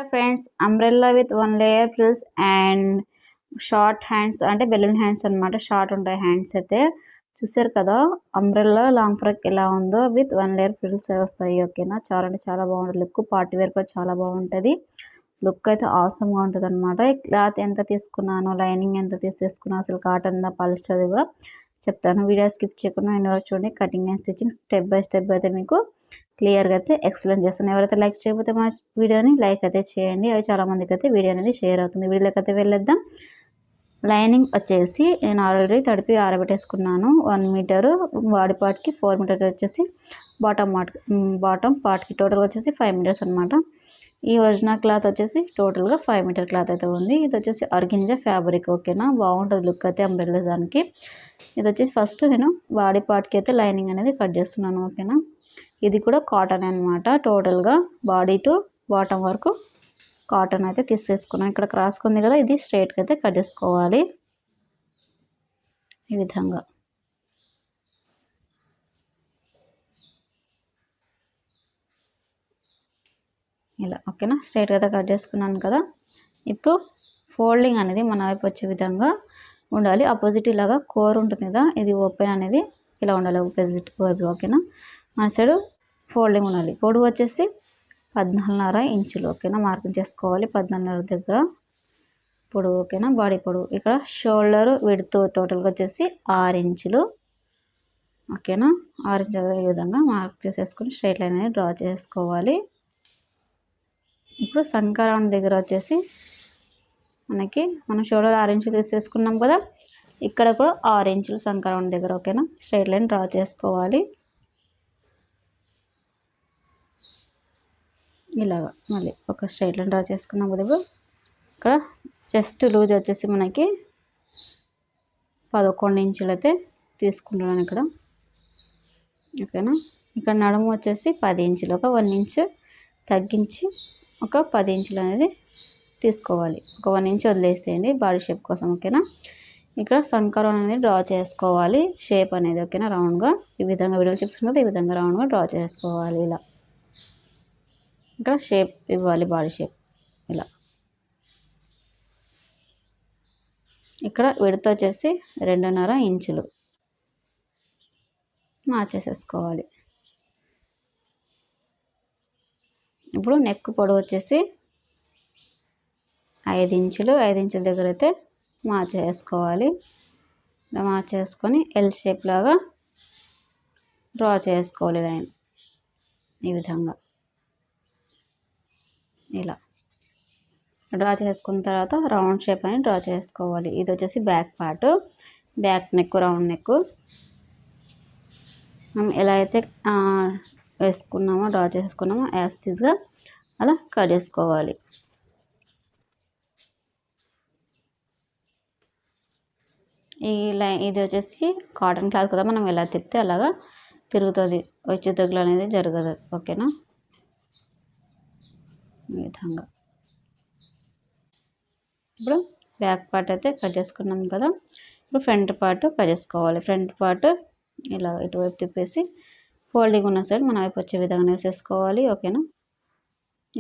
Hi friends, umbrella with 1 layer frills and short hands అంటే balloon hands అనమాట. Short ఉంటాయి hands అయితే. చూసారు కదా అంబ్రెల్లా లాంగ్ ఫ్రాక్ ఎలా ఉందో విత్ 1 లేయర్ ఫ్రిల్స్ వస్తాయి. ఓకేనా, చాలా అంటే చాలా బాగుంటుంది. లుక్ పార్టీ వేర్ కూడా చాలా బాగుంటుంది. లుక్ అయితే ఆసమ్గా ఉంటుంది అనమాట. క్లాత్ ఎంత తీసుకున్నాను, లైనింగ్ ఎంత తీసేసుకున్నాను, అసలు కాటన్ దా పాలిస్టర్ కూడా చెప్తాను. వీడియో స్కిప్ చేయకుండా ఎన్నో చూడండి. Cutting and stitching step by step అయితే మీకు క్లియర్గా అయితే ఎక్స్ప్లెయిన్ చేస్తాను. ఎవరైతే లైక్ చేయకపోతే మా వీడియోని లైక్ అయితే చేయండి. అవి చాలా మందికి అయితే వీడియో అనేది షేర్ అవుతుంది. వీడియోలోకి అయితే వెళ్ళేద్దాం. లైనింగ్ వచ్చేసి నేను ఆల్రెడీ తడిపి ఆరబెట్టేసుకున్నాను. 1 మీటరు బాడీ పార్ట్కి, 4 మీటర్స్ వచ్చేసి బాటమ్ పార్ట్కి, టోటల్ వచ్చేసి 5 మీటర్స్ అనమాట. ఈ ఒరిజినల్ క్లాత్ వచ్చేసి టోటల్గా 5 మీటర్ క్లాత్ అయితే ఉంది. ఇది వచ్చేసి ఆర్గెంజా ఫ్యాబ్రిక్. ఓకేనా, బాగుంటుంది లుక్ అయితే అంబ్రెల్లా దానికి. ఇది వచ్చేసి ఫస్ట్ నేను బాడీ పార్ట్కి అయితే లైనింగ్ అనేది కట్ చేస్తున్నాను. ఓకేనా, ఇది కూడా కాటన్ అనమాట. టోటల్గా బాడీ టు బాటమ్ వరకు కాటన్ అయితే తీసేసుకున్నాను. ఇక్కడ క్రాస్ ఉంది కదా, ఇది స్ట్రైట్గా అయితే కట్ చేసుకోవాలి ఈ విధంగా. ఇలా ఓకేనా, స్ట్రైట్గా అయితే కట్ చేసుకున్నాను కదా. ఇప్పుడు ఫోల్డింగ్ అనేది మన వైపు వచ్చే విధంగా ఉండాలి. ఆపోజిట్ ఇలాగా కోర్ ఉంటుంది కదా, ఇది ఓపెన్ అనేది ఇలా ఉండాలి ఆపోజిట్ వైపు. ఓకేనా, మన సైడ్ ఫోల్డింగ్ ఉండాలి. పొడవు వచ్చేసి 14.5 ఇంచులు. ఓకేనా, మార్కింగ్ చేసుకోవాలి 14.5 దగ్గర పొడవు. ఓకేనా, బాడీ పొడవు. ఇక్కడ షోల్డర్ విడ్త్ టోటల్గా వచ్చేసి 6 ఇంచులు. ఓకేనా, 6 ఇంచులు ఈ విధంగా మార్క్ చేసేసుకొని స్ట్రైట్ లైన్ అనేది డ్రా చేసుకోవాలి. ఇప్పుడు సంకరౌండ్ దగ్గర వచ్చేసి మనం షోల్డర్ 6 ఇంచులు తీసేసుకున్నాం కదా, ఇక్కడ కూడా 6 ఇంచులు సంకరౌండ్ దగ్గర. ఓకేనా, స్ట్రైట్ లైన్ డ్రా చేసుకోవాలి ఇలాగా. మళ్ళీ ఒక స్ట్రైట్ లైన్ డ్రా చేసుకున్నాం కదా. ఇక్కడ చెస్ట్ లూజ్ వచ్చేసి మనకి 11 ఇంచులు అయితే తీసుకుంటున్నాను ఇక్కడ. ఓకేనా, ఇక్కడ నడుము వచ్చేసి 10 ఇంచులు. ఒక 1 ఇంచు తగ్గించి ఒక 10 ఇంచులు అనేది తీసుకోవాలి. ఒక 1 ఇంచ్ వదిలేసేయండి బాడీ షేప్ కోసం. ఓకేనా, ఇక్కడ సంకరం అనేది డ్రా చేసుకోవాలి షేప్ అనేది. ఓకేనా, రౌండ్గా ఈ విధంగా వీడియో చెప్తున్నది, ఈ విధంగా రౌండ్గా డ్రా చేసుకోవాలి. ఇలా ఇక్కడ షేప్ ఇవ్వాలి, బాడీ షేప్ ఇలా. ఇక్కడ విడత వచ్చేసి 2.5 ఇంచులు మార్చేసేసుకోవాలి. ఇప్పుడు నెక్ పొడవు వచ్చేసి 5 ఇంచులు. 5 ఇంచుల దగ్గర అయితే మార్చేసుకోవాలి. ఇలా మార్చేసుకొని ఎల్ షేప్ లాగా డ్రా చేసుకోవాలి లైన్ ఈ విధంగా. ఇలా డ్రా చేసుకున్న తర్వాత రౌండ్ షేప్ అని డ్రా చేసుకోవాలి. ఇది వచ్చేసి back part, back neck, round neck. మనం ఎలా అయితే వేసుకున్నామో డ్రా చేసుకున్నామో యాస్టీజ్గా అలా కట్ చేసుకోవాలి. ఈ లైన్ ఇది వచ్చేసి కాటన్ క్లాత్ కదా, మనం ఎలా తిప్పితే అలాగా తిరుగుతుంది, వచ్చే తగ్గులు అనేది జరగదు. ఓకేనా, ఈ విధంగా. ఇప్పుడు బ్యాక్ పార్ట్ అయితే కట్ చేసుకున్నాం కదా. ఇప్పుడు ఫ్రంట్ పార్ట్ కట్ చేసుకోవాలి. ఫ్రంట్ పార్ట్ ఇలా ఇటువైపు తిప్పేసి ఫోల్డింగ్ ఉన్న సైడ్ మన వైపు వచ్చే విధంగా వేసేసుకోవాలి. ఓకేనా,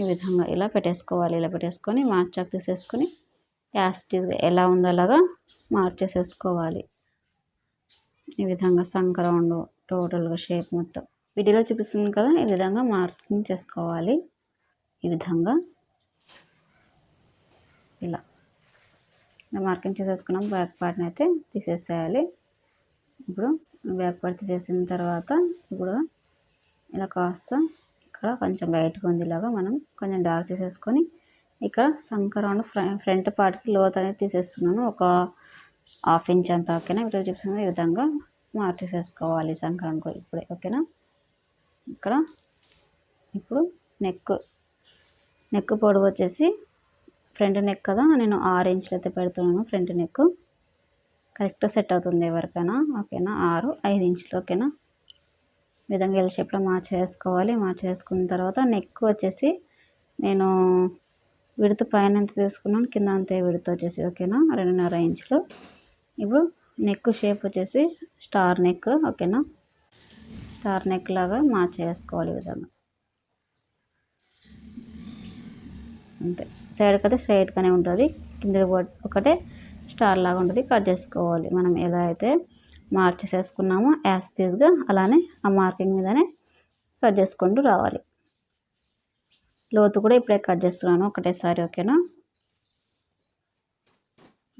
ఈ విధంగా ఇలా పెట్టేసుకోవాలి. ఇలా పెట్టేసుకొని మార్క్ చాక్ తీసేసుకొని యాస్టీజ్గా ఎలా ఉందో అలాగా మార్క్ చేసేసుకోవాలి. ఈ విధంగా సంక్రౌండ్ టోటల్గా షేప్ మొత్తం వీడియోలో చూపిస్తుంది కదా, ఈ విధంగా మార్కింగ్ చేసుకోవాలి. ఈ విధంగా ఇలా మార్కింగ్ చేసేసుకున్నాం. బ్యాక్ పార్ట్ని అయితే తీసేసేయాలి. ఇప్పుడు బ్యాక్ పార్ట్ తీసేసిన తర్వాత ఇప్పుడు ఇలా కాస్త ఇక్కడ కొంచెం లైట్గా ఉంది, ఇలాగా మనం కొంచెం డార్క్ చేసేసుకొని ఇక్కడ సంకరౌండ్ ఫ్రంట్ పార్ట్కి లోత్ అనేది తీసేస్తున్నాను, ఒక 1/2 ఇంచ్ అంతా. ఓకేనా, ఇక్కడ చూపిస్తుంది ఈ విధంగా మార్క్ చేసేసుకోవాలి సంకరౌండ్ ఇప్పుడే. ఓకేనా, ఇక్కడ ఇప్పుడు నెక్ పొడవు వచ్చేసి ఫ్రంట్ నెక్ కదా, నేను 6 ఇంచులు అయితే పెడుతున్నాను. ఫ్రంట్ నెక్ కరెక్ట్ సెట్ అవుతుంది ఎవరికైనా. ఓకేనా, 5 ఇంచులు. ఓకేనా, ఈ విధంగా ఎల్ షేప్లో మార్చేసుకోవాలి. మార్చేసుకున్న తర్వాత నెక్ వచ్చేసి నేను విడత పైన ఎంత తీసుకున్నాను, కింద అంతే విడత వచ్చేసి. ఓకేనా, 2.5 ఇంచులు. ఇప్పుడు నెక్ షేప్ వచ్చేసి స్టార్ నెక్. ఓకేనా, స్టార్ నెక్ లాగా మార్చేసుకోవాలి ఈ విధంగా. అంతే. సైడ్కి అయితే స్ట్రైట్గానే ఉంటుంది, కింద ఒకటే స్టార్ లాగా ఉంటుంది. కట్ చేసుకోవాలి మనం ఎలా అయితే మార్క్ చేసేసుకున్నామో యాజ్ టీజ్గా అలానే ఆ మార్కింగ్ మీదనే కట్ చేసుకుంటూ రావాలి. లోతు కూడా ఇప్పుడే కట్ చేస్తున్నాను ఒకటేసారి, ఓకేనా.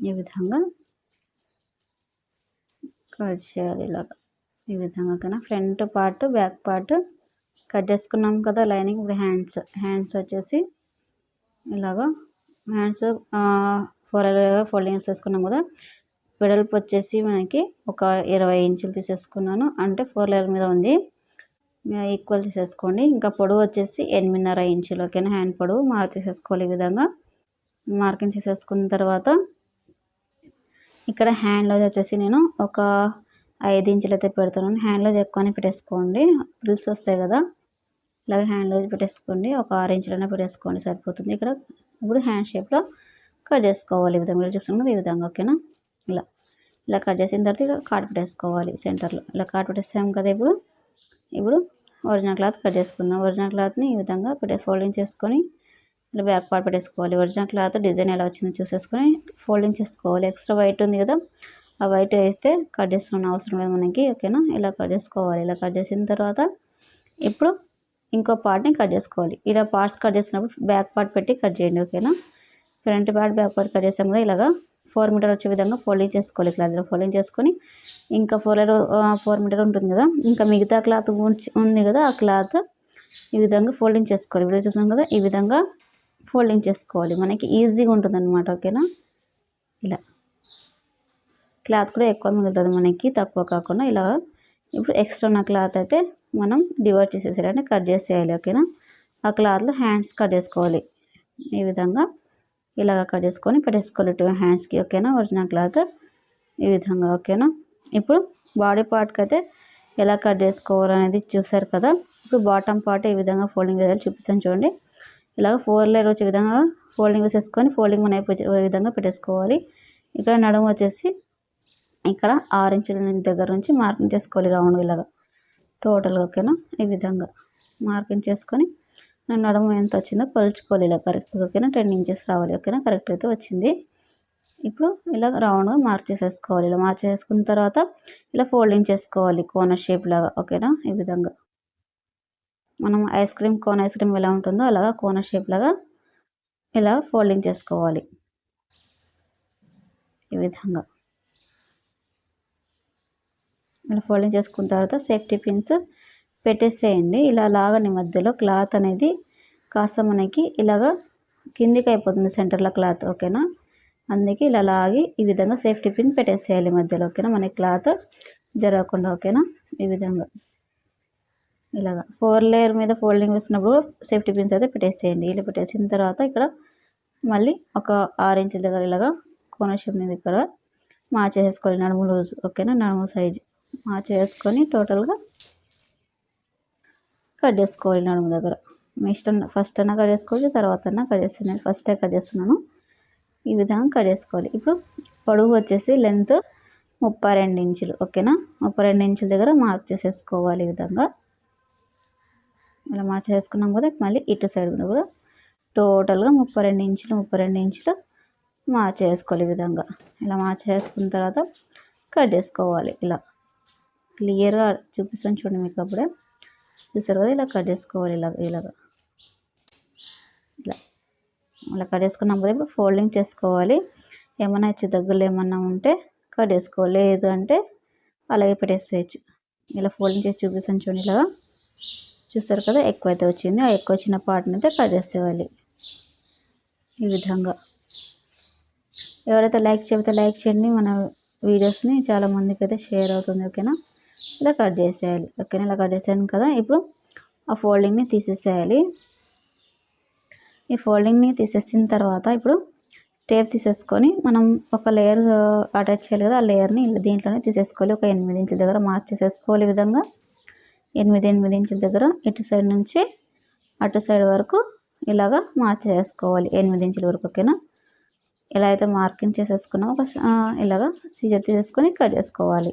ఈ విధంగా కట్ చేయాలి ఇలాగా, ఈ విధంగా. ఓకేనా, front part back part cut చేసుకున్నాం కదా లైనింగ్. ఇప్పుడు హ్యాండ్స్ వచ్చేసి ఇలాగా హ్యాండ్స్ ఫోల్డింగ్స్ వేసుకున్నాం కదా. వెడల్పు వచ్చేసి మనకి ఒక 20 ఇంచులు తీసేసుకున్నాను, అంటే 4 లేయర్ మీద ఉంది, ఈక్వల్ చేసేసుకోండి. ఇంకా పొడవు వచ్చేసి 8.5 ఇంచులు, ఓకేనా. హ్యాండ్ పొడవు మార్క్ చేసేసుకోవాలి ఈ విధంగా. మార్కింగ్ చేసేసుకున్న తర్వాత ఇక్కడ హ్యాండ్లో వచ్చేసి నేను ఒక 5 ఇంచులు అయితే పెడుతున్నాను. హ్యాండ్లో ఎక్కువనే పెట్టేసుకోండి, ఫ్రిల్స్ వస్తాయి కదా. ఇలాగ హ్యాండ్లో పెట్టేసుకోండి, ఒక 6 ఇంచులైనా పెట్టేసుకోండి సరిపోతుంది. ఇక్కడ ఇప్పుడు హ్యాండ్ షేప్లో కట్ చేసుకోవాలి ఈ విధంగా, చూస్తున్నాం ఈ విధంగా, ఓకేనా. ఇలా కట్ చేసిన తర్వాత ఇక్కడ కాట్ పెట్టేసుకోవాలి సెంటర్లో. ఇలా కాట్ పెట్టేసాం కదా. ఇప్పుడు ఒరిజినల్ క్లాత్ కట్ చేసుకుందాం. ఒరిజినల్ క్లాత్ని ఈ విధంగా ఫోల్డింగ్ చేసుకొని ఇలా బ్యాక్ పార్ట్ పెట్టేసుకోవాలి. ఒరిజినల్ క్లాత్ డిజైన్ ఎలా వచ్చిందో చూసేసుకొని ఫోల్డింగ్ చేసుకోవాలి. ఎక్స్ట్రా వైట్ ఉంది కదా, ఆ వైట్ అయితే కట్ చేసుకున్న అవసరం లేదు మనకి, ఓకేనా. ఇలా కట్ చేసుకోవాలి. ఇలా కట్ చేసిన తర్వాత ఇప్పుడు ఇంకో పార్ట్ని కట్ చేసుకోవాలి. ఇలా పార్ట్స్ కట్ చేసినప్పుడు బ్యాక్ పార్ట్ పెట్టి కట్ చేయండి, ఓకేనా. Front part back part cut చేసాం కదా, ఇలాగా 4 మీటర్ వచ్చే విధంగా ఫోల్డింగ్ చేసుకోవాలి. క్లాత్లో ఫోల్డింగ్ చేసుకొని ఇంకా 4 మీటర్ ఉంటుంది కదా, ఇంకా మిగతా క్లాత్ ఉంది కదా, ఆ క్లాత్ ఈ విధంగా ఫోల్డింగ్ చేసుకోవాలి. వీడియో చూసాం కదా, ఈ విధంగా ఫోల్డింగ్ చేసుకోవాలి, మనకి ఈజీగా ఉంటుంది అనమాట, ఓకేనా. ఇలా క్లాత్ కూడా ఎక్కువ మిగులుతుంది మనకి, తక్కువ కాకుండా. ఇలా ఇప్పుడు ఎక్స్ట్రా ఉన్న క్లాత్ అయితే మనం డివైడ్ చేసేసేయాలి, అంటే కట్ చేసేయాలి, ఓకేనా. ఆ క్లాత్లో హ్యాండ్స్ కట్ చేసుకోవాలి ఈ విధంగా. ఇలాగ కట్ చేసుకొని పెట్టేసుకోవాలి 2 హ్యాండ్స్కి, ఓకేనా. ఒరిజినల్ క్లాత్ ఈ విధంగా, ఓకేనా. ఇప్పుడు బాడీ పార్ట్కి అయితే ఎలా కట్ చేసుకోవాలనేది చూసారు కదా. ఇప్పుడు బాటమ్ పార్ట్ ఈ విధంగా ఫోల్డింగ్ వేయాలి, చూపిస్తాను చూడండి. ఇలాగ 4 లేయర్ వచ్చే విధంగా ఫోల్డింగ్ వేసేసుకొని ఫోల్డింగ్ మన విధంగా పెట్టేసుకోవాలి. ఇక్కడ నడుము వచ్చేసి ఇక్కడ 6 ఇంచుల దగ్గర నుంచి మార్కింగ్ చేసుకోవాలి రౌండ్ ఇలాగా టోటల్గా, ఓకేనా. ఈ విధంగా మార్కింగ్ చేసుకొని నడుము ఎంత వచ్చిందో కొలుచుకోవాలి ఇలా కరెక్ట్గా, ఓకేనా. 10 ఇంచెస్ రావాలి, ఓకేనా. కరెక్ట్ అయితే వచ్చింది. ఇప్పుడు ఇలా రౌండ్గా మార్క్ చేసేసుకోవాలి. ఇలా మార్క్ చేసుకున్న తర్వాత ఇలా ఫోల్డింగ్ చేసుకోవాలి కోనర్ షేప్ లాగా, ఓకేనా. ఈ విధంగా మనం కోన్ ఐస్ క్రీమ్ ఎలా ఉంటుందో అలాగా కోనర్ షేప్ లాగా ఇలా ఫోల్డింగ్ చేసుకోవాలి ఈ విధంగా. ఇలా ఫోల్డింగ్ చేసుకున్న తర్వాత సేఫ్టీ పిన్స్ పెట్టేసేయండి. ఇలా లాగని మధ్యలో క్లాత్ అనేది కాస్త మనకి ఇలాగా కిందికి అయిపోతుంది సెంటర్లో క్లాత్, ఓకేనా. అందుకే ఇలా లాగి ఈ విధంగా సేఫ్టీ పిన్ పెట్టేసేయాలి మధ్యలో, ఓకేనా. మనకి క్లాత్ జరగకుండా, ఓకేనా. ఈ విధంగా ఇలాగా 4 లేయర్ మీద ఫోల్డింగ్ వేసినప్పుడు సేఫ్టీ పిన్స్ అయితే పెట్టేసేయండి. ఇలా పెట్టేసిన తర్వాత ఇక్కడ మళ్ళీ ఒక 6 ఇంచుల దగ్గర ఇలాగా కోనర్ షేప్ మీద ఇక్కడ మార్క్ చేసుకోవాలి నడుము లూజ్, ఓకేనా. నడుము సైజు మార్క్ చేసుకొని టోటల్గా కట్ చేసుకోవాలి నడుము దగ్గర. మీ ఇష్టం, ఫస్ట్ అయినా కట్ చేసుకోవచ్చు, తర్వాత అయినా కట్ చేస్తున్నాను. ఫస్టే కట్ చేస్తున్నాను. ఈ విధంగా కట్ చేసుకోవాలి. ఇప్పుడు పొడవు వచ్చేసి లెంత్ 32 ఇంచులు, ఓకేనా. 32 ఇంచుల దగ్గర మార్క్ చేసేసుకోవాలి ఈ విధంగా. ఇలా మార్క్ చేసుకున్నాం కదా, మళ్ళీ ఇటు సైడ్ కూడా టోటల్గా 32 ఇంచులు మార్క్ చేసుకోవాలి ఈ విధంగా. ఇలా మార్క్ చేసుకున్న తర్వాత కట్ చేసుకోవాలి. ఇలా క్లియర్గా చూపిస్తాను చూడండి మీకు, అప్పుడే చూసారు కదా. ఇలా కట్ చేసుకోవాలి ఇలాగా ఇలా కట్ చేసుకున్నాం కదా. ఇప్పుడు ఫోల్డింగ్ చేసుకోవాలి. ఏమైనా హెచ్చు తగ్గులు ఏమన్నా ఉంటే కట్ చేసుకోవాలి, లేదు అంటే అలాగే పెట్టేసేయచ్చు. ఇలా ఫోల్డింగ్ చేసి చూపిస్తాను చూడండి. ఇలాగా చూసారు కదా, ఎక్కువ అయితే వచ్చింది. ఆ ఎక్కువ వచ్చిన పార్ట్ని అయితే కట్ చేసేవాలి ఈ విధంగా. ఎవరైతే లైక్ చెబితే లైక్ చేయండి, మన వీడియోస్ని చాలామందికి అయితే షేర్ అవుతుంది, ఓకేనా. ఇలా కట్ చేసేయాలి, ఓకేనా. ఇలా కట్ చేసాను కదా. ఇప్పుడు ఆ ఫోల్డింగ్ని తీసేసేయాలి. ఈ ఫోల్డింగ్ని తీసేసిన తర్వాత ఇప్పుడు టేప్ తీసేసుకొని మనం ఒక లేయర్ అటాచ్ చేయాలి కదా, ఆ లేయర్ని దీంట్లోనే తీసేసుకోవాలి. ఒక 8 ఇంచుల దగ్గర మార్క్ చేసేసుకోవాలి ఈ విధంగా. 8 ఇంచుల దగ్గర ఇటు సైడ్ నుంచి అటు సైడ్ వరకు ఇలాగా మార్క్ చేసుకోవాలి 8 ఇంచుల వరకు, ఓకేనా. ఎలా అయితే మార్కింగ్ చేసేసుకున్నామో ఇలాగా సీజర్ తీసేసుకొని కట్ చేసుకోవాలి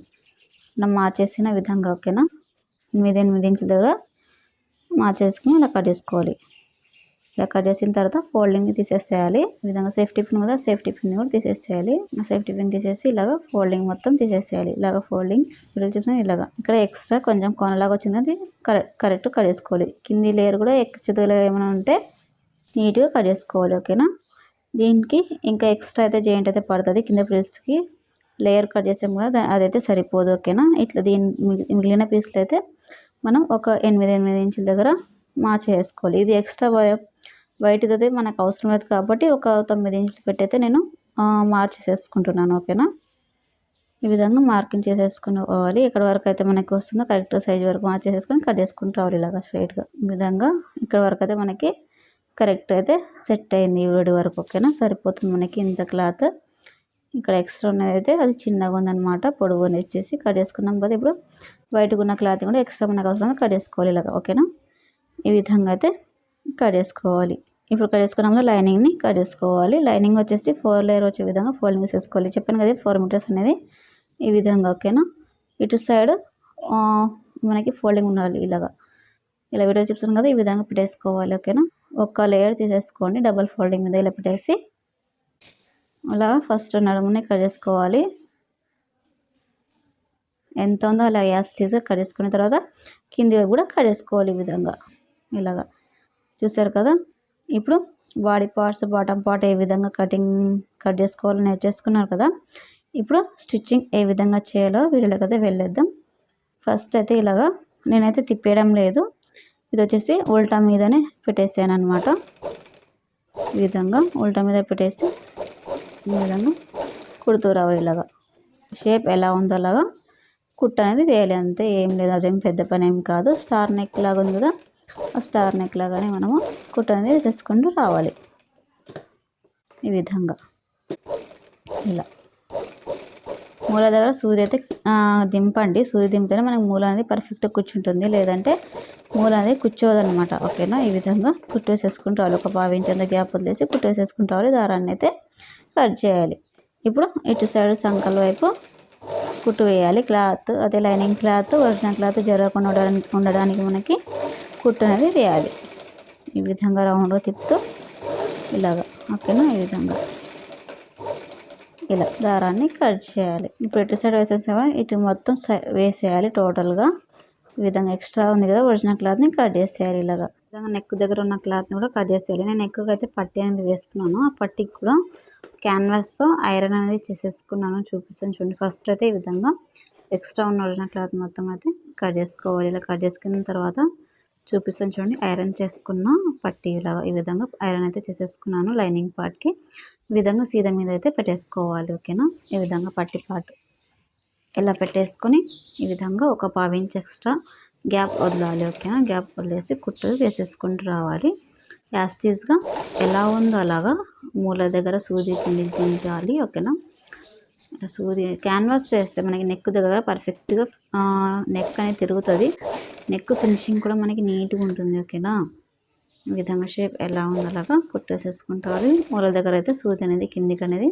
మనం మార్చేసిన విధంగా, ఓకేనా. 8 ఇంచుల దగ్గర మార్చేసుకుని ఇలా కట్ చేసుకోవాలి. ఇలా కట్ చేసిన తర్వాత ఫోల్డింగ్ తీసేసేయాలి. ఈ విధంగా సేఫ్టీ పిన్ కదా, సేఫ్టీ పిన్ కూడా తీసేసేయాలి. సేఫ్టీ పిన్ తీసేసి ఇలాగ ఫోల్డింగ్ మొత్తం తీసేసేయాలి. ఇలాగ ఫోల్డింగ్ వీడియో చూసిన ఇలాగ ఇక్కడ ఎక్స్ట్రా కొంచెం కొనలాగా వచ్చింది, అది కరెక్ట్ కట్ చేసుకోవాలి. కింది లేయర్ కూడా ఎక్చుదల ఏమైనా ఉంటే నీట్గా కట్ చేసుకోవాలి. ఓకేనా. దీనికి ఇంకా ఎక్స్ట్రా అయితే జాయింట్ అయితే పడుతుంది కింద పీస్కి. లేయర్ కట్ చేసాం కదా, అదైతే సరిపోదు. ఓకేనా. ఇట్లా మిగిలిన పీస్లు అయితే మనం ఒక 8 ఇంచుల దగ్గర మార్చ్ చేసుకోవాలి. ఇది ఎక్స్ట్రా వైట్ది అయితే మనకు అవసరం లేదు కాబట్టి ఒక 9 ఇంచులు పెట్టి అయితే నేను మార్చ్ చేసుకుంటున్నాను. ఓకేనా. ఈ విధంగా మార్కింగ్ చేసేసుకుని పోవాలి. ఇక్కడ వరకు అయితే మనకి వస్తుందో కరెక్ట్ సైజ్ వరకు మార్చ్ చేసుకొని కట్ చేసుకుని రావాలి ఇలాగా స్ట్రైట్గా. ఈ విధంగా ఇక్కడ వరకు అయితే మనకి కరెక్ట్ అయితే సెట్ అయింది ఈ వీడి వరకు. ఓకేనా. సరిపోతుంది మనకి ఇంత క్లాత్. ఇక్కడ ఎక్స్ట్రా ఉన్నది అయితే అది చిన్నగా ఉందన్నమాట, పొడుగు అనేది వచ్చేసి కట్ చేసుకున్నాం కదా. ఇప్పుడు వైట్గా ఉన్న క్లాత్ కూడా ఎక్స్ట్రా మనకు అవసరం కట్ చేసుకోవాలి ఇలాగా. ఓకేనా. ఈ విధంగా అయితే కట్ చేసుకోవాలి. ఇప్పుడు కట్ చేసుకున్నాము లైనింగ్ని కట్ చేసుకోవాలి. లైనింగ్ వచ్చేసి 4 లేయర్ వచ్చే విధంగా ఫోల్డింగ్ చేసుకోవాలి. చెప్పాను కదా 4 మీటర్స్ అనేది ఈ విధంగా. ఓకేనా. ఇటు సైడ్ మనకి ఫోల్డింగ్ ఉండాలి ఇలాగా. ఇలా వీడియో చెప్తాను కదా, ఈ విధంగా పెట్టేసుకోవాలి. ఓకేనా. ఒక్క లేయర్ తీసేసుకోండి డబల్ ఫోల్డింగ్ మీద ఇలా పెట్టేసి అలా ఫస్ట్ నడుముని కట్ చేసుకోవాలి. ఎంత ఉందో అలా యాస్టీగా కట్ చేసుకున్న తర్వాత కింది వైపు కూడా కట్ చేసుకోవాలి ఈ విధంగా ఇలాగా. చూసారు కదా. ఇప్పుడు body parts bottom part A విధంగా కట్ చేసుకోవాలో నేర్చేసుకున్నారు కదా. ఇప్పుడు స్టిచ్చింగ్ ఏ విధంగా చేయాలో వీడియోలోకి అయితే వెళ్ళేద్దాం. ఫస్ట్ అయితే ఇలాగా నేనైతే తిప్పేయడం లేదు, ఇది వచ్చేసి ఉల్టా మీదనే పెట్టేసాను అనమాట. ఈ విధంగా ఉల్టా మీద పెట్టేసి ఈ విధంగా కుడుతూ రావాలి ఇలాగా. షేప్ ఎలా ఉందో అలాగా కుట్టు అనేది వేయాలి, అంతే, ఏం లేదు. అదేం పెద్ద పని ఏం కాదు. స్టార్ నెక్ లాగా ఉంది కదా, ఆ స్టార్ నెక్ లాగానే మనము కుట్టు అనేది వేసేసుకుంటూ రావాలి ఈ విధంగా. ఇలా మూల దగ్గర సూది అయితే దింపండి. సూది దింపితేనే మనకి మూల అనేది పర్ఫెక్ట్గా కూర్చుంటుంది, లేదంటే మూల అనేది కూర్చోదనమాట. ఓకేనా. ఈ విధంగా కుట్టు వేసేసుకుంటూ రావాలి. ఒక 1/2 ఇంచ్ అంత గ్యాప్ వదిలేసి కుట్టు వేసేసుకుంటూ రావాలి. దారాన్ని అయితే కట్ చేయాలి. ఇప్పుడు ఇటు సైడ్ సంకల వైపు కుట్టు వేయాలి. క్లాత్ అదే లైనింగ్ క్లాత్ ఒరిజినల్ క్లాత్ జరగకుండా ఉండడానికి మనకి కుట్టు అనేది వేయాలి. ఈ విధంగా రౌండ్గా తిప్పుతూ ఇలాగా. ఓకేనా. ఈ విధంగా ఇలా దారాన్ని కట్ చేయాలి. ఇప్పుడు ఇటు సైడ్ వేసేసామా, ఇటు మొత్తం వేసేయాలి టోటల్గా. ఈ విధంగా ఎక్స్ట్రా ఉంది కదా ఒరిజినల్ క్లాత్ని కట్ చేసేయాలి ఇలాగా. విధంగా నెక్ దగ్గర ఉన్న క్లాత్ని కూడా కట్ చేసేయాలి. నేను నెక్కి అయితే పట్టీ అనేది వేస్తున్నాను. ఆ పట్టీకి కూడా క్యాన్వాస్తో ఐరన్ అనేది చేసేసుకున్నాను, చూపిస్తాను చూడండి. ఫస్ట్ అయితే ఈ విధంగా ఎక్స్ట్రా ఉన్న ఒరిజినల్ క్లాత్ మొత్తం అయితే కట్ చేసుకోవాలి. ఇలా కట్ చేసుకున్న తర్వాత చూపిస్తాను చూడండి. ఐరన్ చేసుకున్న పట్టీ ఇలాగా ఈ విధంగా ఐరన్ అయితే చేసేసుకున్నాను లైనింగ్ పార్ట్కి. ఈ విధంగా సీదా మీద అయితే పెట్టేసుకోవాలి. ఓకేనా. ఈ విధంగా పట్టీ పార్ట్ ఇలా పెట్టేసుకొని ఈ విధంగా ఒక 1/2 ఇంచ్ ఎక్స్ట్రా గ్యాప్ వదలాలి. ఓకేనా. గ్యాప్ వదిలేసి కుట్టు వేసేసుకుంటూ రావాలి. యాస్టీస్గా ఎలా ఉందో అలాగా మూల దగ్గర సూది కిందికి దించాలి. ఓకేనా. సూది క్యాన్వాస్ వేస్తే మనకి నెక్ దగ్గర పర్ఫెక్ట్గా నెక్ అనేది తిరుగుతుంది. నెక్ ఫినిషింగ్ కూడా మనకి నీట్గా ఉంటుంది. ఓకేనా. ఈ విధంగా షేప్ ఎలా ఉందో అలాగా కుట్టేసేసుకుంటారు. మూల దగ్గర అయితే సూది అనేది కిందికి అనేది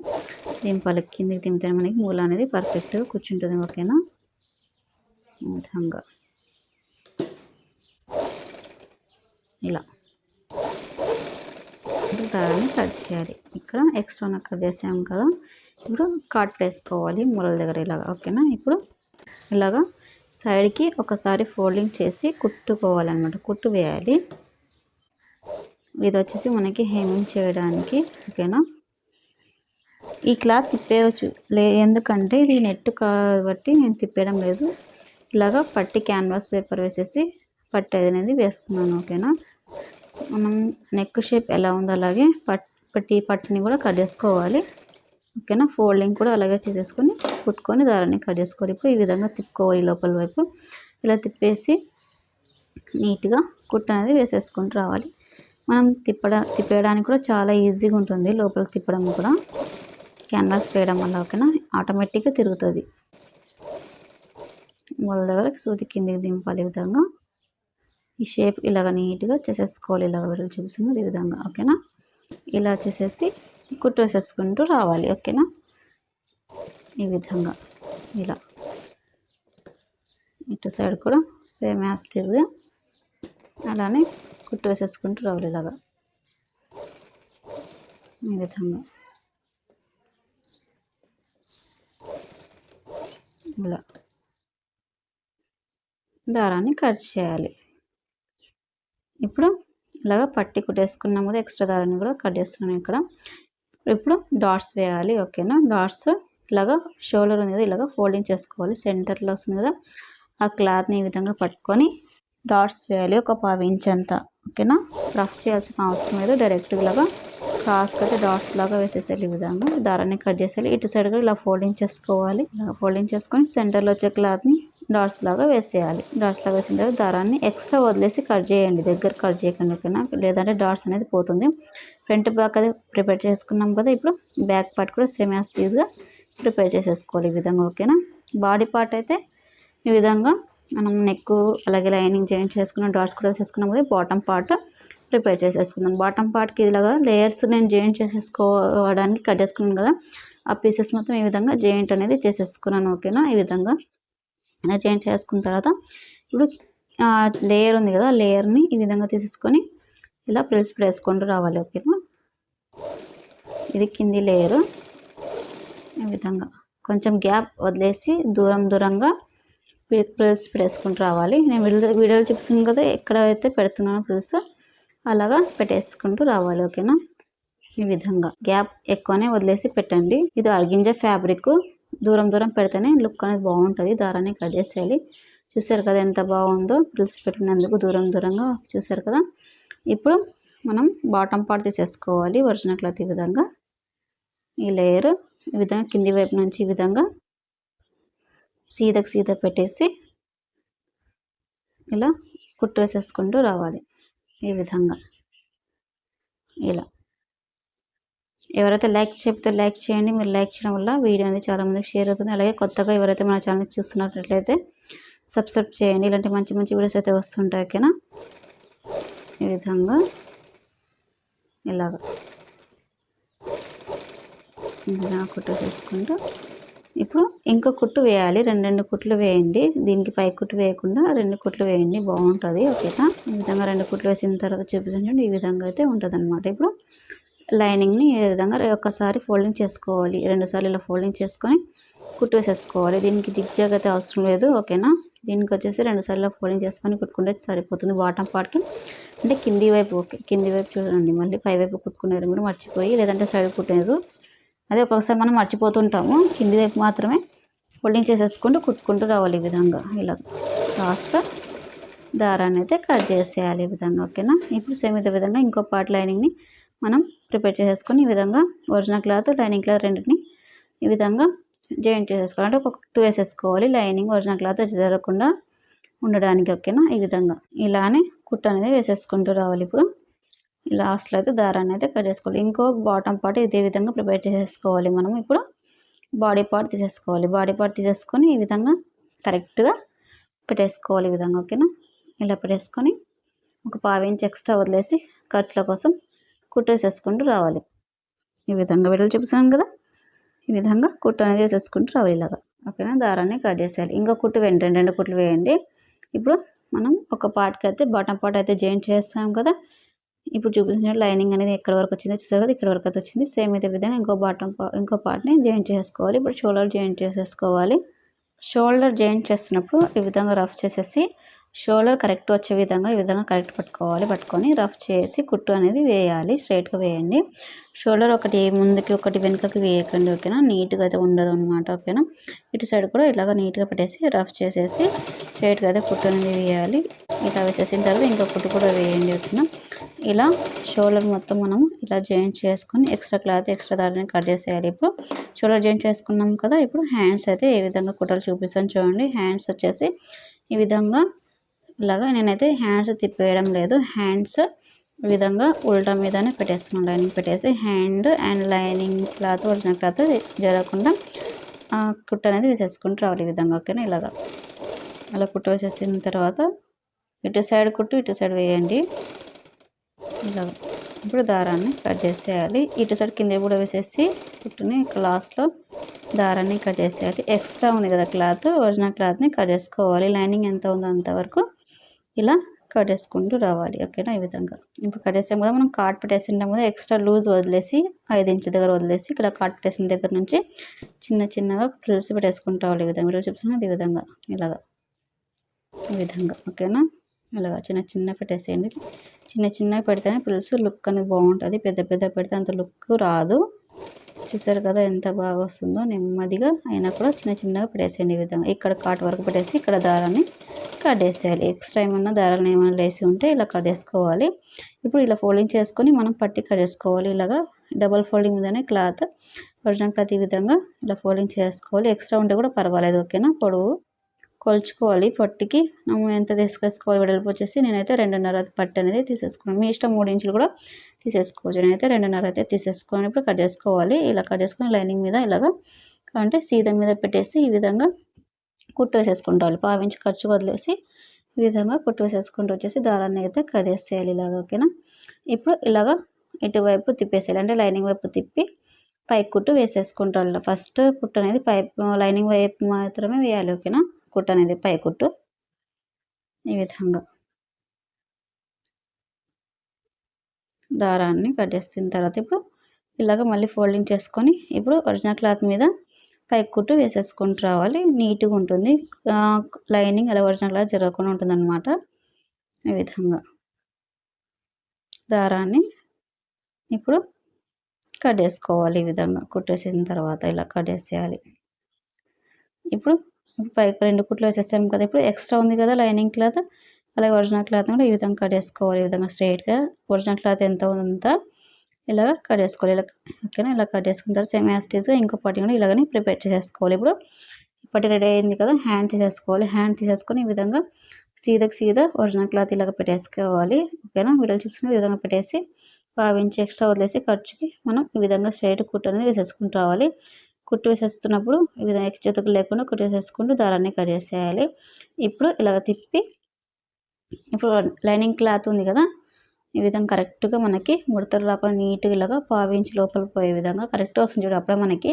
దింపాలి. కిందికి దింపితే మనకి మూల అనేది పర్ఫెక్ట్గా కూర్చుంటుంది. ఓకేనా. ఈ విధంగా ఇలా దారాన్ని కట్ చేయాలి. ఇక్కడ ఎక్స్ట్రా కట్ చేసాం కదా, ఇప్పుడు కట్ వేసుకోవాలి మూల దగ్గర ఇలాగా. ఓకేనా. ఇప్పుడు ఇలాగా సైడ్కి ఒకసారి ఫోల్డింగ్ చేసి కుట్టుకోవాలన్నమాట, కుట్టు వేయాలి. ఇది వచ్చేసి మనకి హెమ్మింగ్ చేయడానికి. ఓకేనా. ఈ క్లాత్ తిప్పేయచ్చు ఎందుకంటే ఇది నెట్ కాబట్టి నేను తిప్పేయడం లేదు. ఇలాగా పట్టి క్యాన్వాస్ పేపర్ వేసేసి పట్టి అనేది వేస్తున్నాను. ఓకేనా. మనం నెక్ షేప్ ఎలా ఉందో అలాగే పట్టిని కూడా కట్ చేసుకోవాలి. ఓకేనా. ఫోల్డింగ్ కూడా అలాగే చేసేసుకొని కుట్టుకొని దారాన్ని కట్ చేసుకోవాలి. ఇప్పుడు ఈ విధంగా తిప్పుకోవాలి లోపల వైపు. ఇలా తిప్పేసి నీట్గా కుట్టు అనేది వేసేసుకుంటూ రావాలి. మనం తిప్పేయడానికి కూడా చాలా ఈజీగా ఉంటుంది, లోపలికి తిప్పడం కూడా క్యాన్వాస్ వేయడం వల్ల. ఓకేనా. ఆటోమేటిక్గా తిరుగుతుంది. వాళ్ళ దగ్గర సూది కిందికి దింపాలి. ఈ విధంగా ఈ షేప్ ఇలాగ నీట్గా చేసేసుకోవాలి. ఇలాగ వీడియో చూపిస్తుంది ఈ విధంగా. ఓకేనా. ఇలా చేసేసి కుట్టు వేసేసుకుంటూ రావాలి. ఓకేనా. ఈ విధంగా ఇలా ఇటు సైడ్ కూడా సేమ్ యాస్టీస్గా అలానే కుట్టు వేసేసుకుంటూ రావాలి ఇలాగా. ఈ విధంగా ఇలా దారాన్ని కట్ చేయాలి. ఇప్పుడు ఇలాగ పట్టి కుట్టేసుకున్నాం కదా, ఎక్స్ట్రా దారాన్ని కూడా కట్ చేస్తున్నాను ఇక్కడ. ఇప్పుడు డాట్స్ వేయాలి. ఓకేనా, డాట్స్ ఇలాగా షోల్డర్ ఉంది కదా, ఇలాగ ఫోల్డింగ్ చేసుకోవాలి. సెంటర్లో వస్తుంది కదా, ఆ క్లాత్ని ఈ విధంగా పట్టుకొని డాట్స్ వేయాలి. ఒక 1/2 ఇంచ్ అంతా. ఓకేనా, రఫ్ చేయాల్సిన అవసరం లేదు. డైరెక్ట్ ఇలాగా క్రాస్కి అయితే డాట్స్ లాగా వేసేసేయాలి. ఈ విధంగా దారాన్ని కట్ చేసేయాలి. ఇటు సైడ్ కూడా ఇలా ఫోల్డింగ్ చేసుకోవాలి. ఇలా ఫోల్డింగ్ చేసుకొని సెంటర్లో వచ్చే క్లాత్ని డాట్స్ లాగా వేసేయాలి. డాట్స్ లాగా వేసిన తర్వాత దారాన్ని ఎక్స్ట్రా వదిలేసి కట్ చేయండి, దగ్గర కట్ చేయకండి. ఓకేనా, లేదంటే డాట్స్ అనేది పోతుంది. ఫ్రంట్ బ్యాక్ అది ప్రిపేర్ చేసుకున్నాం కదా, ఇప్పుడు బ్యాక్ పార్ట్ కూడా సేమ్ యాజ్ టీజ్గా ప్రిపేర్ చేసేసుకోవాలి ఈ విధంగా. ఓకేనా, బాడీ పార్ట్ అయితే ఈ విధంగా మనం నెక్ అలాగే లైనింగ్ జాయిన్ చేసుకున్నాం, డాట్స్ కూడా వేసేసుకున్నాం కదా. బాటమ్ పార్ట్ ప్రిపేర్ చేసేసుకుందాం. బాటమ్ పార్ట్కి ఇలాగా లేయర్స్ నేను జాయిన్ చేసేసుకోవడానికి కట్ చేసుకున్నాను కదా, ఆ పీసెస్ మొత్తం ఈ విధంగా జాయింట్ అనేది చేసేసుకున్నాను. ఓకేనా, ఈ విధంగా జాయిన్ చేసుకున్న తర్వాత ఇప్పుడు లేయర్ ఉంది కదా, లేయర్ని ఈ విధంగా తీసేసుకొని ఇలా ప్రెస్ వేసుకుంటూ రావాలి. ఓకేనా, ఇది కింది లేయరు. ఈ విధంగా కొంచెం గ్యాప్ వదిలేసి దూరంగా ప్రెస్ వేసుకుంటూ రావాలి. నేను వీడియోలో చూపిస్తున్నాను కదా, ఎక్కడైతే పెడుతున్నానో ప్రెస్ అలాగా పెట్టేసుకుంటూ రావాలి. ఓకేనా, ఈ విధంగా గ్యాప్ ఎక్కువనే వదిలేసి పెట్టండి. ఇది ఆర్గంజా ఫ్యాబ్రిక్, దూరం పెడితేనే లుక్ అనేది బాగుంటుంది. దారాన్ని కట్ చేసేయాలి. చూసారు కదా ఎంత బాగుందో, ప్రిల్స్ పెట్టినందుకు దూరంగా చూసారు కదా. ఇప్పుడు మనం బాటమ్ పార్ట్ తీసేసుకోవాలి. ఒరిజినల్ క్లాత్ ఈ విధంగా ఈ లేయర్ ఈ విధంగా కింది వైపు నుంచి ఈ విధంగా సీదా పెట్టేసి ఇలా కుట్టు వేసేసుకుంటూ రావాలి. ఈ విధంగా ఇలా ఎవరైతే లైక్ చెప్తే లైక్ చేయండి. మీరు లైక్ చేయడం వల్ల వీడియో అనేది చాలా మందికి షేర్ అవుతుంది. అలాగే కొత్తగా ఎవరైతే మన ఛానల్ చూస్తున్నట్లయితే సబ్స్క్రైబ్ చేయండి. ఇలాంటి మంచి వీడియోస్ అయితే వస్తుంటాయి. ఓకేనా, ఈ విధంగా ఇలాగ కుట్టు చేసుకుంటూ ఇప్పుడు ఇంకో కుట్టు వేయాలి. రెండు కుట్లు వేయండి. దీనికి పై కుట్టు వేయకుండా 2 కుట్లు వేయండి, బాగుంటుంది. ఓకేనా, ఈ విధంగా 2 కుట్లు వేసిన తర్వాత చూపించండి. ఈ విధంగా అయితే ఉంటుంది అనమాట. ఇప్పుడు లైనింగ్ని ఈ విధంగా ఒకసారి ఫోల్డింగ్ చేసుకోవాలి. 2 సార్లు ఇలా ఫోల్డింగ్ చేసుకొని కుట్టు వేసేసుకోవాలి. దీనికి జిగ్జాగ్ అయితే అవసరం లేదు. ఓకేనా, దీనికి వచ్చేసి 2 సార్లు ఫోల్డింగ్ చేసుకొని కుట్టుకుంటే సరిపోతుంది. బాటమ్ పార్ట్కి అంటే కింది వైపు. ఓకే, కింది వైపు చూడండి. మళ్ళీ పై వైపు కుట్టుకునేది కూడా మర్చిపోయి, లేదంటే సైడ్ కుట్టేది అదే ఒక్కొక్కసారి మనం మర్చిపోతుంటాము. కింది వైపు మాత్రమే ఫోల్డింగ్ చేసేసుకుంటూ కుట్టుకుంటూ రావాలి. ఈ విధంగా ఇలా లాస్ట్ దారాన్ని అయితే కట్ చేసేయాలి ఈ విధంగా. ఓకేనా, ఇప్పుడు సేమ్ ఇదే విధంగా ఇంకో పార్ట్ లైనింగ్ని మనం ప్రిపేర్ చేసేసుకొని ఈ విధంగా ఒరిజినల్ క్లాత్ లైనింగ్ క్లాత్ రెండింటిని ఈ విధంగా జాయింట్ చేసేసుకోవాలి. అంటే ఒక 2 వేసేసుకోవాలి. లైనింగ్ ఒరిజినల్ క్లాత్ జరగకుండా ఉండడానికి. ఓకేనా, ఈ విధంగా ఇలానే కుట్టు అనేది వేసేసుకుంటూ రావాలి. ఇప్పుడు లాస్ట్లో అయితే దారాన్ని అయితే కట్ చేసుకోవాలి. ఇంకో బాటమ్ పార్ట్ ఇదే విధంగా ప్రిపేర్ చేసేసుకోవాలి. మనం ఇప్పుడు బాడీ పార్ట్ తీసేసుకోవాలి. బాడీ పార్ట్ తీసేసుకొని ఈ విధంగా కరెక్ట్గా పెట్టేసుకోవాలి. ఈ విధంగా. ఓకేనా, ఇలా పెట్టేసుకొని ఒక 1/2 ఇంచ్ ఎక్స్ట్రా వదిలేసి ఖర్చుల కోసం కుట్టేసేసుకుంటూ రావాలి. ఈ విధంగా వీడియోలు చూపిస్తాను కదా, ఈ విధంగా కుట్టు అనేది వేసేసుకుంటూ రావాలి ఇలాగా. ఓకేనా, దారాన్ని కట్ చేసేయాలి. ఇంకో కుట్టు వేయండి, 2 కుట్లు వేయండి. ఇప్పుడు మనం ఒక పార్ట్కి అయితే బాటమ్ పార్ట్ అయితే జాయింట్ చేస్తాం కదా. ఇప్పుడు చూపించిన లైనింగ్ అనేది ఎక్కడ వరకు వచ్చిందో చూసారు కదా, ఇక్కడ వరకు అయితే వచ్చింది. సేమ్ ఇదే విధంగా ఇంకో పార్ట్ని జాయింట్ చేసుకోవాలి. ఇప్పుడు షోల్డర్ జాయింట్ చేసేసుకోవాలి. షోల్డర్ జాయింట్ చేస్తున్నప్పుడు ఈ విధంగా రఫ్ చేసేసి షోల్డర్ కరెక్ట్ వచ్చే విధంగా ఈ విధంగా కరెక్ట్ పట్టుకొని రఫ్ చేసి కుట్టు అనేది వేయాలి. స్ట్రైట్గా వేయండి. షోల్డర్ ఒకటి ముందుకి ఒకటి వెనుకకి వేయకండి. ఓకేనా, నీట్గా అయితే ఉండదు అనమాట. ఓకేనా, ఇటు సైడ్ కూడా ఇలాగ నీట్గా పెట్టేసి రఫ్ చేసేసి స్ట్రైట్గా అయితే కుట్టు అనేది వేయాలి. ఇలా వేసేసిన తర్వాత ఇంకో కుట్టు కూడా వేయండి. ఓకేనా, ఇలా షోల్డర్ మొత్తం మనం ఇలా జాయింట్ చేసుకొని ఎక్స్ట్రా దారాన్ని కట్ చేసేయాలి. ఇప్పుడు షోల్డర్ జాయింట్ చేసుకున్నాం కదా. ఇప్పుడు హ్యాండ్స్ అయితే ఏ విధంగా కుట్టాలో చూపిస్తాను చూడండి. హ్యాండ్స్ వచ్చేసి ఈ విధంగా ఇలాగా నేనైతే హ్యాండ్స్ తిప్పేయడం లేదు. హ్యాండ్స్ ఈ విధంగా ఉల్టా మీదనే పెట్టేస్తున్నాను. లైనింగ్ పెట్టేసి hand and lining cloth original cloth జరగకుండా కుట్టు అనేది వేసేసుకుంటూ రావాలి ఈ విధంగా. ఓకేనా, ఇలాగా అలా కుట్టు వేసేసిన తర్వాత ఇటు సైడ్ కుట్టు ఇటు సైడ్ వేయండి ఇలాగ. ఇప్పుడు దారాన్ని కట్ చేసేయాలి. ఇటు సైడ్ కింద కూడా వేసేసి కుట్టుని లాస్ట్లో దారాన్ని కట్ చేసేయాలి. ఎక్స్ట్రా ఉంది కదా క్లాత్, ఒరిజినల్ క్లాత్ని కట్ చేసుకోవాలి. లైనింగ్ ఎంత ఉందో అంతవరకు ఇలా కట్టేసుకుంటూ రావాలి. ఓకేనా, ఈ విధంగా. ఇప్పుడు కట్టేసాం కదా, మనం కాట్ పెట్టేసింటాం కదా, ఎక్స్ట్రా లూజ్ వదిలేసి 5 ఇంచ్ దగ్గర వదిలేసి ఇక్కడ కాట్ పెట్టేసిన దగ్గర నుంచి చిన్నగా ఫ్రిల్స్ పెట్టేసుకుంటూ రావాలి. ఈ విధంగా మీరు చెప్తున్నది ఈ విధంగా ఇలాగా ఈ విధంగా. ఓకేనా, ఇలాగా చిన్న పెట్టేసేయండి. చిన్నగా పెడితేనే ఫ్రిల్స్ లుక్ అనేది బాగుంటుంది. పెద్ద పెడితే అంత లుక్ రాదు. చూసారు కదా ఎంత బాగా వస్తుందో. నెమ్మదిగా అయినా కూడా చిన్నగా పెట్టేసేయండి ఈ విధంగా. ఇక్కడ కాట్ వరకు పెట్టేసి ఇక్కడ దారాన్ని కట్టేసేయాలి. ఎక్స్ట్రా ఏమన్నా దారాలను ఏమైనా లేసి ఉంటే ఇలా కట్టేసుకోవాలి. ఇప్పుడు ఇలా ఫోల్డింగ్ చేసుకొని మనం పట్టి కట్టేసుకోవాలి. ఇలాగా డబల్ ఫోల్డింగ్ మీదనే క్లాత్, ఒరిజినల్ క్లాత్ ఈ విధంగా ఇలా ఫోల్డింగ్ చేసుకోవాలి. ఎక్స్ట్రా ఉంటే కూడా పర్వాలేదు. ఓకేనా, పొడవు కొలుచుకోవాలి. పట్టికి మనం ఎంత తీసుకేసుకోవాలి. వెడల్పు వచ్చేసి నేనైతే 2.5 పట్టు అనేది తీసేసుకున్నాను. మీ ఇష్టం 3 ఇంచులు కూడా తీసేసుకోవచ్చు. నేనైతే 2.5 అయితే తీసేసుకొని ఇప్పుడు కట్ చేసుకోవాలి. ఇలా కట్ చేసుకొని లైనింగ్ మీద ఇలాగా అంటే సీదా మీద పెట్టేసి ఈ విధంగా కుట్టు వేసేసుకుంటావాలి. 1/2 ఇంచ్ ఖర్చు వదిలేసి ఈ విధంగా కుట్టు వేసేసుకుంటూ వచ్చేసి దారాన్ని అయితే కట్ చేసేయాలి ఇలాగా. ఓకేనా, ఇప్పుడు ఇలాగా ఇటువైపు తిప్పేసేయాలి. అంటే లైనింగ్ వైపు తిప్పి పై కుట్టు వేసేసుకుంటారు. ఫస్ట్ కుట్టు అనేది లైనింగ్ వైపు మాత్రమే వేయాలి. ఓకేనా, కుట్టు అనేది పై కుట్టు ఈ విధంగా దారాన్ని కట్ చేసిన తర్వాత ఇప్పుడు ఇలాగ మళ్ళీ ఫోల్డింగ్ చేసుకొని ఇప్పుడు ఒరిజినల్ క్లాత్ మీద పై కుట్టు వేసేసుకుంటూ రావాలి. నీట్గా ఉంటుంది. లైనింగ్ అలా ఒరిజినల్ క్లాత్ జరగకుండా ఉంటుంది అన్నమాట. ఈ విధంగా దారాన్ని ఇప్పుడు కట్ చేసుకోవాలి. ఈ విధంగా కుట్టేసిన తర్వాత ఇలా కట్ చేసేయాలి. ఇప్పుడు పైకి 2 కుట్లు వేసేసాం కదా. ఇప్పుడు ఎక్స్ట్రా ఉంది కదా లైనింగ్ క్లాత్, అలాగే ఒరిజినల్ క్లాత్ కూడా ఈ విధంగా కట్ చేసుకోవాలి. ఈ విధంగా స్ట్రైట్గా ఒరిజినల్ క్లాత్ ఎంత ఉందంతా ఇలా కట్ చేసుకోవాలి. ఇలా ఓకేనా, ఇలా కట్ చేసుకున్న తర్వాత సేమ్ యాజ్ టీజ్గా ఇంకో పట్టి కూడా ఇలాగనే ప్రిపేర్ చేసేసుకోవాలి. ఇప్పుడు పట్టి రెడీ అయింది కదా, హ్యాండ్ తీసేసుకోవాలి. హ్యాండ్ తీసేసుకొని ఈ విధంగా సీదా ఒరిజినల్ క్లాత్ ఇలాగ పెట్టేసుకోవాలి. ఓకేనా, వీడియో చూసుకుని ఈ విధంగా పెట్టేసి 1/2 ఇంచ్ ఎక్స్ట్రా వదిలేసి ఖర్చుకి మనం ఈ విధంగా స్ట్రైట్ కుట్టు అనేది వేసేసుకుంటూ రావాలి. కుట్టు వేసేస్తున్నప్పుడు ఈ విధంగా ఎక్కి లేకుండా కుట్టు వేసేసుకుంటూ దారాన్ని కట్ చేసేయాలి. ఇప్పుడు ఇలాగ తిప్పి ఇప్పుడు లైనింగ్ క్లాత్ ఉంది కదా, ఈ విధంగా కరెక్ట్గా మనకి ముడతలు రాకుండా నీట్గా ఇలాగా 1/2 ఇంచ్ లోపల పోయే విధంగా కరెక్ట్గా వస్తుంది. చూడు, అప్పుడే మనకి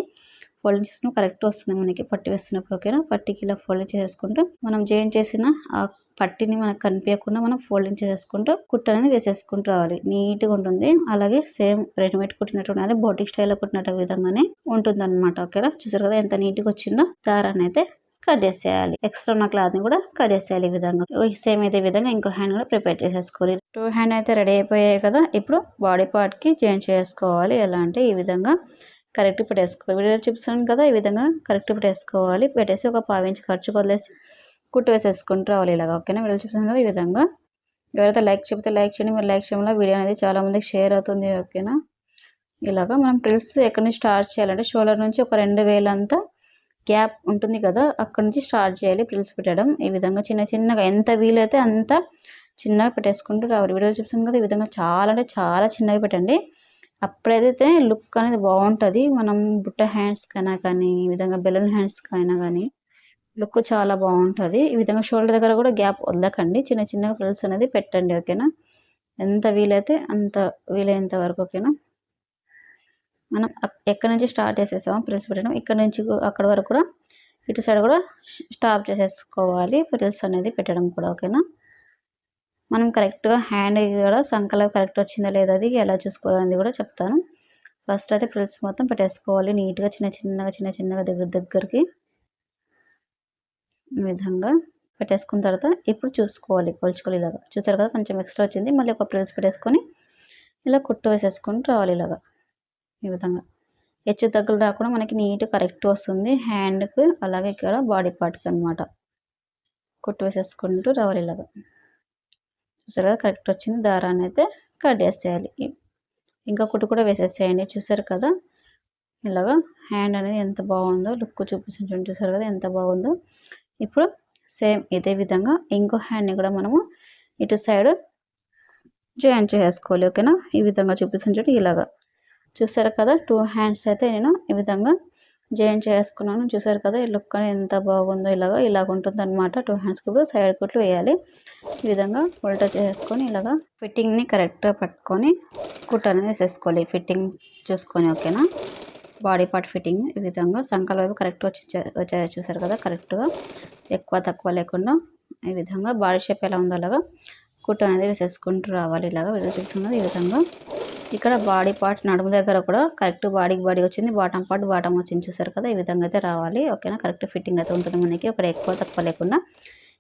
ఫోల్డింగ్ చేసినప్పుడు కరెక్ట్ వస్తుంది మనకి పట్టి వేస్తున్నప్పుడు. ఓకేనా, పట్టికి ఇలా ఫోల్డింగ్ చేసుకుంటూ మనం జాయిన్ చేసిన ఆ పట్టిని మనకు కనిపించకుండా మనం ఫోల్డింగ్ చేసుకుంటూ కుట్టు అనేది వేసేసుకుంటూ రావాలి. నీట్గా ఉంటుంది. అలాగే సేమ్ రెడీమేడ్ కుట్టినట్టు అదే బోటిక్ స్టైల్లో కుట్టినట్టు విధంగానే ఉంటుంది అనమాట. ఓకేనా, చూసారు కదా ఎంత నీట్గా వచ్చిందో. దారాన్ని అయితే కట్ చేసేయాలి. ఎక్స్ట్రా ఉన్న క్లాత్ని కూడా కట్ చేసేయాలి. ఈ విధంగా సేమ్ ఇదే విధంగా ఇంకో హ్యాండ్ కూడా ప్రిపేర్ చేసేసుకోవాలి. 2 హ్యాండ్ అయితే రెడీ అయిపోయాయి కదా. ఇప్పుడు బాడీ పార్ట్కి జాయిన్ చేసుకోవాలి. ఎలా అంటే ఈ విధంగా కరెక్ట్ పెట్టేసుకోవాలి. వీడియో చూపిస్తాను కదా, ఈ విధంగా కరెక్ట్ పెట్టేసుకోవాలి. పెట్టేసి ఒక 1/2 ఇంచ్ ఖర్చు వదిలేసి కుట్టు వేసేసుకుంటూ రావాలి ఇలాగా. ఓకేనా, వీడియో చూపిస్తాను కదా ఈ విధంగా. ఎవరైతే లైక్ చెప్తే లైక్ చేయండి. మీరు లైక్ చేయడంలో వీడియో అనేది చాలా మందికి షేర్ అవుతుంది. ఓకేనా, ఇలాగా మనం ఫ్రిల్స్ ఎక్కడి నుంచి స్టార్ట్ చేయాలంటే షోల్డర్ నుంచి ఒక 2 వేలు అంతా గ్యాప్ ఉంటుంది కదా, అక్కడ నుంచి స్టార్ట్ చేయాలి ఫ్రిల్స్ పెట్టడం. ఈ విధంగా చిన్నగా ఎంత వీలైతే అంత చిన్నగా పెట్టేసుకుంటూ రావాలి. వీడియో చూపిస్తాను కదా, ఈ విధంగా చాలా అంటే చాలా చిన్నగా పెట్టండి. అప్పుడైతే లుక్ అనేది బాగుంటుంది. మనం బుట్ట హ్యాండ్స్కైనా కానీ ఈ విధంగా బెలూన్ హ్యాండ్స్కైనా కానీ లుక్ చాలా బాగుంటుంది. ఈ విధంగా షోల్డర్ దగ్గర కూడా గ్యాప్ వదలకండి. చిన్నగా ఫ్రిల్స్ అనేది పెట్టండి. ఓకేనా, ఎంత వీలైతే అంత వీలైనంత వరకు. ఓకేనా, మనం ఎక్కడి నుంచి స్టార్ట్ చేసేసామో ఫ్రిల్స్ పెట్టడం, ఇక్కడ నుంచి అక్కడ వరకు కూడా ఇటు సైడ్ కూడా స్టాప్ చేసేసుకోవాలి ఫ్రిల్స్ అనేది పెట్టడం కూడా. ఓకేనా, మనం కరెక్ట్గా హ్యాండ్ కూడా సంకలో కరెక్ట్ వచ్చిందా లేదా అది ఎలా చూసుకోవాలని కూడా చెప్తాను. ఫస్ట్ అయితే ఫ్రిల్స్ మొత్తం పెట్టేసుకోవాలి నీట్గా చిన్నగా దగ్గరికి ఈ విధంగా పెట్టేసుకున్న తర్వాత ఇప్పుడు కొలుచుకోవాలి ఇలాగా. చూసారు కదా కొంచెం ఎక్స్ట్రా వచ్చింది. మళ్ళీ ఒక ఫ్రిల్స్ పెట్టేసుకొని ఇలా కుట్టు వేసేసుకొని రావాలి ఇలాగా. ఈ విధంగా హెచ్చు తగ్గులు రాకుండా మనకి నీట్ కరెక్ట్ వస్తుంది హ్యాండ్కి, అలాగే ఇక్కడ బాడీ పార్ట్కి అనమాట. కుట్టు వేసేసుకుంటూ రావాలి ఇలాగా. చూసారు కదా కరెక్ట్ వచ్చింది. దారాన్ని అయితే కట్ చేసేయాలి. ఇంకా కుట్టు కూడా వేసేసేయండి. చూసారు కదా ఇలాగా హ్యాండ్ అనేది ఎంత బాగుందో లుక్ చూపిస్తుంది. చూసారు కదా ఎంత బాగుందో. ఇప్పుడు సేమ్ ఇదే విధంగా ఇంకో హ్యాండ్ని కూడా మనము ఇటు సైడ్ జాయిన్ చేసుకోవాలి. ఓకేనా, ఈ విధంగా చూపిస్తుంది చూడండి ఇలాగా. చూసారు కదా 2 హ్యాండ్స్ అయితే నేను ఈ విధంగా జాయిన్ చేసుకున్నాను. చూసారు కదా ఈ లుక్ అనేది ఎంత బాగుందో. ఇలాగ ఉంటుంది అనమాట. 2 హ్యాండ్స్కి ఇప్పుడు సైడ్ కుట్లు వేయాలి. ఈ విధంగా ఉల్టా చేసుకొని ఇలాగా ఫిట్టింగ్ని కరెక్ట్గా పట్టుకొని కుట్టు అనేది వేసేసుకోవాలి. ఫిట్టింగ్ చూసుకొని. ఓకేనా, బాడీ పార్ట్ ఫిట్టింగ్ ఈ విధంగా సంకల వైపు కరెక్ట్ వచ్చాయి. చూసారు కదా కరెక్ట్గా ఎక్కువ తక్కువ లేకుండా ఈ విధంగా బాడీ షేప్ ఎలా ఉందో అలాగా కుట్టు అనేది వేసేసుకుంటూ రావాలి. ఇలాగా వేసేసుకున్నది ఈ విధంగా. ఇక్కడ బాడీ పార్ట్ నడుము దగ్గర కూడా కరెక్ట్ బాడీకి బాడీ వచ్చింది, బాటమ్ పార్ట్ బాటమ్ వచ్చింది. చూసారు కదా, ఈ విధంగా అయితే రావాలి. ఓకేనా, కరెక్ట్ ఫిట్టింగ్ అయితే ఉంటుంది మనకి, ఇక్కడ ఎక్కువ తక్కువ లేకుండా.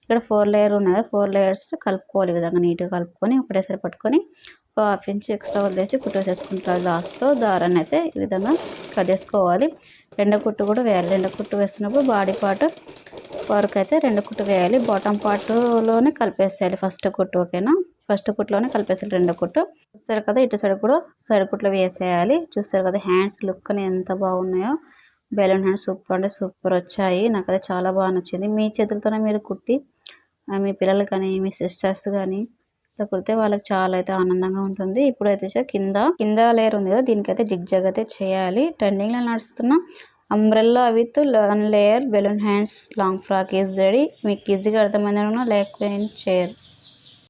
ఇక్కడ 4 లేయర్ ఉన్నాయి, 4 లేయర్స్ కలుపుకోవాలి. ఈ విధంగా నీట్గా కలుపుకొని ఒకటేసారి పట్టుకొని ఒక 1/2 ఇంచ్ ఎక్స్ట్రా వదిలేసి కుట్టు వేసేసుకుంటారు. లాస్ట్లో దారాన్ని అయితే ఈ విధంగా కట్ చేసుకోవాలి. రెండో కుట్టు కూడా వేయాలి. రెండో కుట్టు వేస్తున్నప్పుడు బాడీ పార్ట్ వరకు అయితే రెండో కుట్టు వేయాలి. బాటమ్ పార్ట్లోనే కలిపేసేయాలి ఫస్ట్ కుట్టు. ఓకేనా, ఫస్ట్ కుట్టులోనే కలిపేసేయాలి రెండో కుట్టు. చూస్తారు కదా, ఇటు సైడ్ కూడా సైడ్ కుట్లు వేసేయాలి. చూస్తారు కదా, హ్యాండ్స్ లుక్ అని ఎంత బాగున్నాయో. బెలూన్ హ్యాండ్స్ సూపర్ అంటే సూపర్ వచ్చాయి. నాకైతే చాలా బాగా నచ్చింది. మీ చేతులతోనే మీరు కుట్టి మీ పిల్లలు కానీ మీ సిస్టర్స్ కానీ ఇట్లా కుడితే వాళ్ళకి చాలా అయితే ఆనందంగా ఉంటుంది. ఇప్పుడైతే కింద లేయర్ ఉంది కదా, దీనికైతే జిగ్జాగ్ అయితే చేయాలి. ట్రెండింగ్లో నడుస్తున్న umbrella with 1 layer balloon hands long frock is ready. మీకు ఈజీగా అర్థమైందనుకున్నా లైక్ చేయండి, షేర్.